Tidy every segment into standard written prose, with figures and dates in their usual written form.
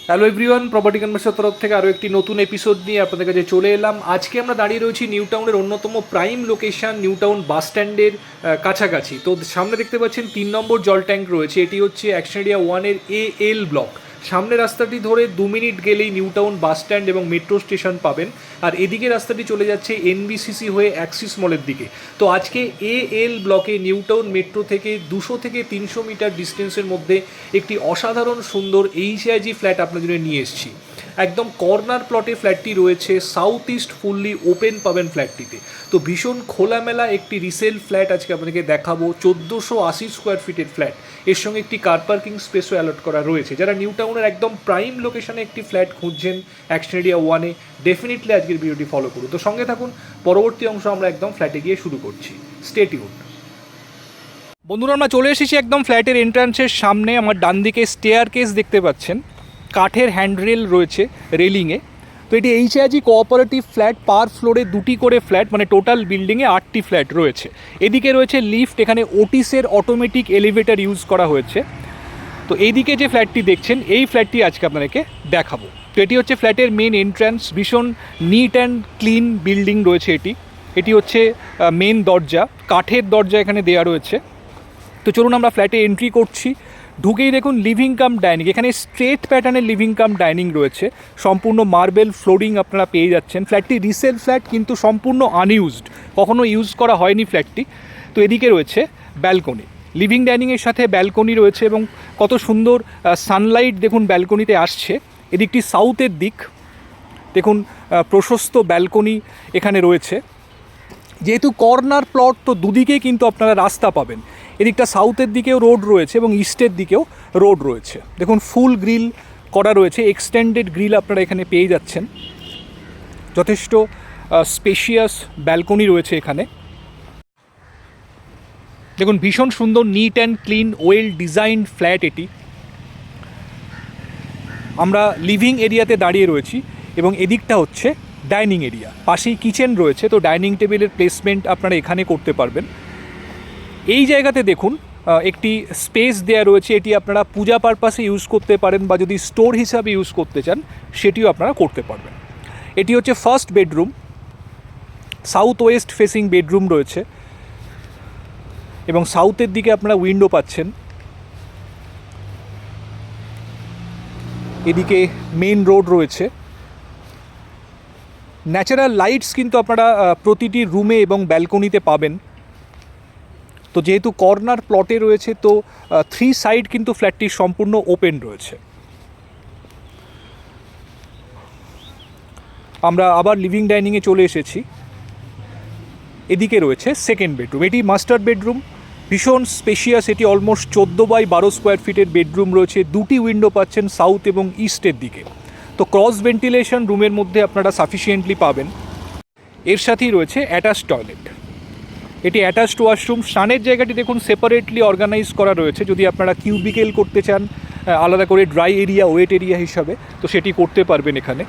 Hello everyone, property কনভার্সের তরফ থেকে আরও একটি নতুন এপিসোড নিয়ে আপনাদের কাছে চলে এলাম। আজকে আমরা দাঁড়িয়ে রয়েছি নিউ টাউনের অন্যতম প্রাইম লোকেশন নিউ টাউন বাস স্ট্যান্ডের কাছাকাছি। তো সামনে দেখতে পাচ্ছেন 3 নম্বর জল ট্যাঙ্ক রয়েছে। এটি হচ্ছে অ্যাকশন এরিয়া 1-এর এল ব্লক। সামনে রাস্তাটি ধরে 2 মিনিট গেলেই নিউ টাউন বাস স্ট্যান্ড এবং মেট্রো স্টেশন পাবেন। আর এদিকে রাস্তাটি চলে যাচ্ছে এনবিসিসি হয়ে অ্যাক্সিস মলের দিকে। তো আজকে এল ব্লকে নিউ টাউন মেট্রো থেকে 200 থেকে 300 মিটার ডিস্টেন্সের মধ্যে একটি অসাধারণ সুন্দর এইচআইজি ফ্ল্যাট আপনার জন্য নিয়ে এসেছি। একদম কর্নার প্লটে ফ্ল্যাটটি রয়েছে, সাউথ ইস্ট ফুললি ওপেন পাবেন ফ্ল্যাটটিতে। তো ভীষণ খোলামেলা একটি রিসেল ফ্ল্যাট আজকে আপনাদেরকে দেখাবো। 1480 স্কোয়ার ফিটের ফ্ল্যাট, এর সঙ্গে একটি কার পার্কিং স্পেসও অ্যালট করা রয়েছে। যারা নিউ টাউনের একদম প্রাইম লোকেশনে একটি ফ্ল্যাট খুঁজছেন অ্যাকশন এরিয়া 1-এ, ডেফিনেটলি আজকের ভিডিওটি ফলো করুন। তো সঙ্গে থাকুন, পরবর্তী অংশ আমরা একদম ফ্ল্যাটে গিয়ে শুরু করছি। Stay tuned. বন্ধুরা, আমরা চলে এসেছি একদম ফ্ল্যাটের এন্ট্রান্সের সামনে। আমার ডান দিকে স্টেয়ার কেস দেখতে পাচ্ছেন, কাঠের হ্যান্ডরেল রয়েছে রেলিংয়ে। তো এটি এইচআইজি কোঅপারেটিভ ফ্ল্যাট, পার ফ্লোরে 2টি করে ফ্ল্যাট, মানে টোটাল বিল্ডিংয়ে 8টি ফ্ল্যাট রয়েছে। এদিকে রয়েছে লিফট, এখানে ওটিসের অটোমেটিক এলিভেটর ইউজ করা হয়েছে। তো এইদিকে যে ফ্ল্যাটটি দেখছেন, এই ফ্ল্যাটটি আজকে আপনাদেরকে দেখাবো। তো এটি হচ্ছে ফ্ল্যাটের মেন এন্ট্রান্স। ভীষণ নিট অ্যান্ড ক্লিন বিল্ডিং রয়েছে এটি। এটি হচ্ছে মেন দরজা, কাঠের দরজা এখানে দেওয়া রয়েছে। তো চলুন আমরা ফ্ল্যাটে এন্ট্রি করছি। ঢুকেই দেখুন লিভিং কাম ডাইনিং, এখানে স্ট্রেট প্যাটার্নের লিভিং কাম ডাইনিং রয়েছে। সম্পূর্ণ মার্বেল ফ্লোরিং আপনারা পেয়ে যাচ্ছেন। ফ্ল্যাটটি রিসেল ফ্ল্যাট, কিন্তু সম্পূর্ণ আনইউজড, কখনো ইউজ করা হয়নি ফ্ল্যাটটি। তো এদিকে রয়েছে ব্যালকনি, লিভিং ডাইনিংয়ের সাথে ব্যালকনি রয়েছে এবং কত সুন্দর সানলাইট দেখুন ব্যালকনিতে আসছে। এদিকটি সাউথের দিক, দেখুন প্রশস্ত ব্যালকনি এখানে রয়েছে। যেহেতু কর্নার প্লট, তো দুদিকেই কিন্তু আপনারা রাস্তা পাবেন। এদিকটা সাউথের দিকেও রোড রয়েছে এবং ইস্টের দিকেও রোড রয়েছে। দেখুন ফুল গ্রিল করা রয়েছে, এক্সটেন্ডেড গ্রিল আপনারা এখানে পেয়ে যাচ্ছেন। যথেষ্ট স্পেশিয়াস ব্যালকনি রয়েছে এখানে। দেখুন ভীষণ সুন্দর neat and clean well designed flat এটি। আমরা লিভিং এরিয়াতে দাঁড়িয়ে রয়েছি এবং এদিকটা হচ্ছে ডাইনিং এরিয়া, পাশেই কিচেন রয়েছে। তো ডাইনিং টেবিলের প্লেসমেন্ট আপনারা এখানে করতে পারবেন। এই জায়গাতে দেখুন একটি স্পেস দেওয়া রয়েছে, এটি আপনারা পূজা পারপাসে ইউজ করতে পারেন বা যদি স্টোর হিসাবে ইউজ করতে চান সেটিও আপনারা করতে পারবেন। এটি হচ্ছে first bedroom, south West facing bedroom রয়েছে এবং সাউথের দিকে আপনারা উইন্ডো পাচ্ছেন। এদিকে মেন রোড রয়েছে। ন্যাচারাল লাইটস কিন্তু আপনারা প্রতিটি রুমে এবং ব্যালকনিতে পাবেন। তো যেহেতু কর্নার প্লটে রয়েছে, তো 3 সাইড কিন্তু ফ্ল্যাটটি সম্পূর্ণ ওপেন রয়েছে। আমরা আবার লিভিং ডাইনিংয়ে চলে এসেছি। এদিকে রয়েছে সেকেন্ড বেডরুম, এটি মাস্টার বেডরুম, ভীষণ স্পেশিয়াস। এটি অলমোস্ট 14x12 স্কোয়ার ফিটের বেডরুম রয়েছে। 2টি উইন্ডো পাচ্ছেন সাউথ এবং ইস্টের দিকে। তো ক্রস ভেন্টিলেশন রুমের মধ্যে আপনারা সাফিসিয়েন্টলি পাবেন। এর সাথেই রয়েছে অ্যাটাচ টয়লেট, এটি অ্যাটাচড ওয়াশরুম। স্নানের জায়গাটি দেখুন সেপারেটলি অর্গানাইজ করা রয়েছে। যদি আপনারা কিউবিকেল করতে চান আলাদা করে, ড্রাই এরিয়া ওয়েট এরিয়া হিসাবে, তো সেটি করতে পারবেন এখানে।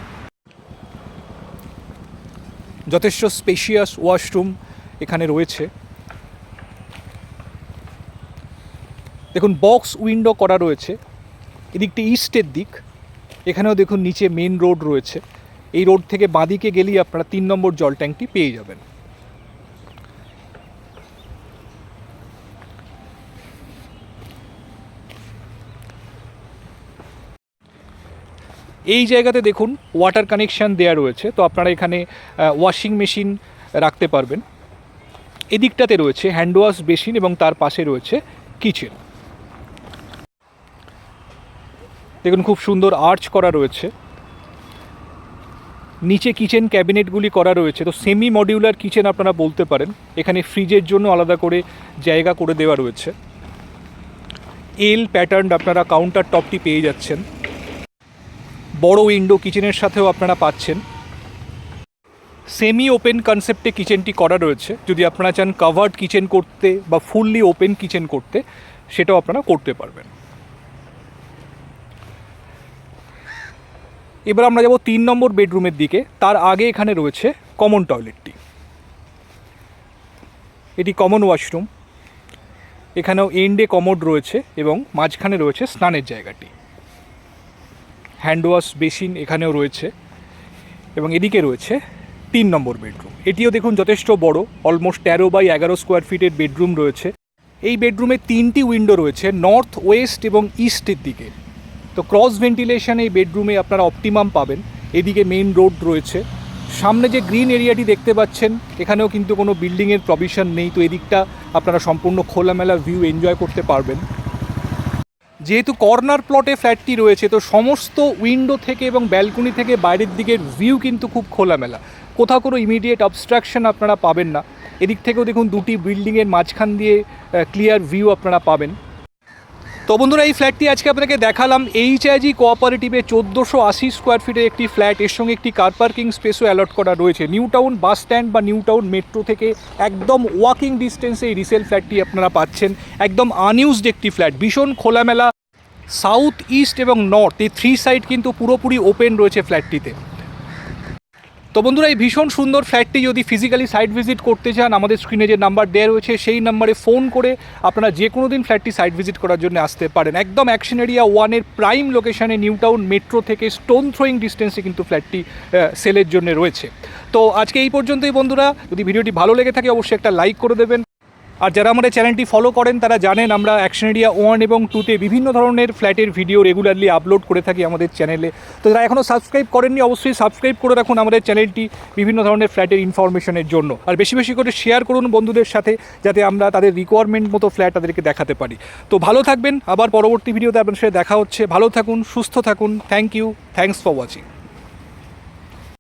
যথেষ্ট স্পেশিয়াস ওয়াশরুম এখানে রয়েছে। দেখুন বক্স উইন্ডো করা রয়েছে। এদিকটি ইস্টের দিক, এখানেও দেখুন নিচে মেন রোড রয়েছে। এই রোড থেকে বাঁদিকে গেলেই আপনারা 3 নম্বর জল ট্যাঙ্কটি পেয়ে যাবেন। এই জায়গাতে দেখুন ওয়াটার কানেকশান দেওয়া রয়েছে, তো আপনারা এখানে ওয়াশিং মেশিন রাখতে পারবেন। এদিকটাতে রয়েছে হ্যান্ড ওয়াশ বেসিন এবং তার পাশে রয়েছে কিচেন। দেখুন খুব সুন্দর আর্চ করা রয়েছে, নিচে কিচেন ক্যাবিনেটগুলি করা রয়েছে। তো সেমি মডিউলার কিচেন আপনারা বলতে পারেন। এখানে ফ্রিজের জন্য আলাদা করে জায়গা করে দেওয়া রয়েছে। এল প্যাটার্ন আপনারা কাউন্টার টপটি পেয়ে যাচ্ছেন। বড় উইন্ডো কিচেনের সাথেও আপনারা পাচ্ছেন। সেমি ওপেন কনসেপ্টে কিচেনটি করা রয়েছে। যদি আপনারা চান কাভার্ড কিচেন করতে বা ফুললি ওপেন কিচেন করতে, সেটাও আপনারা করতে পারবেন। এবার আমরা যাব 3 নম্বর বেডরুমের দিকে। তার আগে এখানে রয়েছে কমন টয়লেটটি, এটি কমন ওয়াশরুম। এখানেও এন্ডে কমোড রয়েছে এবং মাঝখানে রয়েছে স্নানের জায়গাটি। হ্যান্ড ওয়াশ বেসিন এখানেও রয়েছে, এবং এদিকে রয়েছে 3 নম্বর বেডরুম। এটিও দেখুন যথেষ্ট বড়, অলমোস্ট 13x11 স্কোয়ার ফিটের বেডরুম রয়েছে। এই বেডরুমে 3টি উইন্ডো রয়েছে, নর্থ, ওয়েস্ট এবং ইস্টের দিকে। তো ক্রস ভেন্টিলেশন এই বেডরুমে আপনারা অপটিমাম পাবেন। এদিকে মেইন রোড রয়েছে, সামনে যে গ্রিন এরিয়াটি দেখতে পাচ্ছেন এখানেও কিন্তু কোনো বিল্ডিংয়ের প্রভিশন নেই, তো এদিকটা আপনারা সম্পূর্ণ খোলামেলা ভিউ এনজয় করতে পারবেন। যেহেতু কর্নার প্লটে ফ্ল্যাটটি রয়েছে, তো সমস্ত উইন্ডো থেকে এবং ব্যালকনি থেকে বাইরের দিকের ভিউ কিন্তু খুব খোলামেলা, কোথাও কোনো ইমিডিয়েট অবস্ট্রাকশন আপনারা পাবেন না। এদিক থেকেও দেখুন দুটি বিল্ডিংয়ের মাঝখান দিয়ে ক্লিয়ার ভিউ আপনারা পাবেন। তো বন্ধুরা, এই ফ্ল্যাটটি আজকে আপনাকে দেখালাম। HIG কোঅপারেটিভে 1480 স্কোয়ার ফিটের একটি ফ্ল্যাট, এর সঙ্গে একটি কার পার্কিং স্পেসও অ্যালট করা রয়েছে। নিউ টাউন বাস স্ট্যান্ড বা নিউ টাউন মেট্রো থেকে একদম ওয়াকিং ডিস্টেন্সে এই রিসেল ফ্ল্যাটটি আপনারা পাচ্ছেন। একদম আনইউজড একটি ফ্ল্যাট, ভীষণ খোলামেলা। সাউথ, ইস্ট এবং নর্থ এই 3 সাইড কিন্তু পুরোপুরি ওপেন রয়েছে ফ্ল্যাটটিতে। তো বন্ধুরা, এই ভীষণ সুন্দর ফ্ল্যাটটি যদি ফিজিক্যালি সাইট ভিজিট করতে চান, আমাদের স্ক্রিনে যে নাম্বার দেওয়া রয়েছে সেই নাম্বারে ফোন করে আপনারা যে কোনো দিন ফ্ল্যাটটি সাইট ভিজিট করার জন্য আসতে পারেন। একদম অ্যাকশন এরিয়া 1-এর প্রাইম লোকেশানে নিউ টাউন মেট্রো থেকে স্টোন থ্রোয়িং ডিস্টেন্সে কিন্তু ফ্ল্যাটটি সেলের জন্য রয়েছে। তো আজকে এই পর্যন্তই বন্ধুরা। যদি ভিডিওটি ভালো লেগে থাকে অবশ্যই একটা লাইক করে দেবেন। আর যারা আমাদের চ্যানেলটি ফলো করেন তারা জানেন আমরা অ্যাকশন এরিয়া 1 এবং 2-তে বিভিন্ন ধরনের ফ্ল্যাটের ভিডিও রেগুলারলি আপলোড করে থাকি আমাদের চ্যানেলে। তো যারা এখনও সাবস্ক্রাইব করেননি অবশ্যই সাবস্ক্রাইব করে রাখুন আমাদের চ্যানেলটি বিভিন্ন ধরনের ফ্ল্যাটের ইনফরমেশনের জন্য। আর বেশি বেশি করে শেয়ার করুন বন্ধুদের সাথে, যাতে আমরা তাদের রিকোয়ারমেন্ট মতো ফ্ল্যাট তাদেরকে দেখাতে পারি। তো ভালো থাকবেন, আবার পরবর্তী ভিডিওতে আপনাদের সাথে দেখা হচ্ছে। ভালো থাকুন, সুস্থ থাকুন। Thank you, thanks for watching.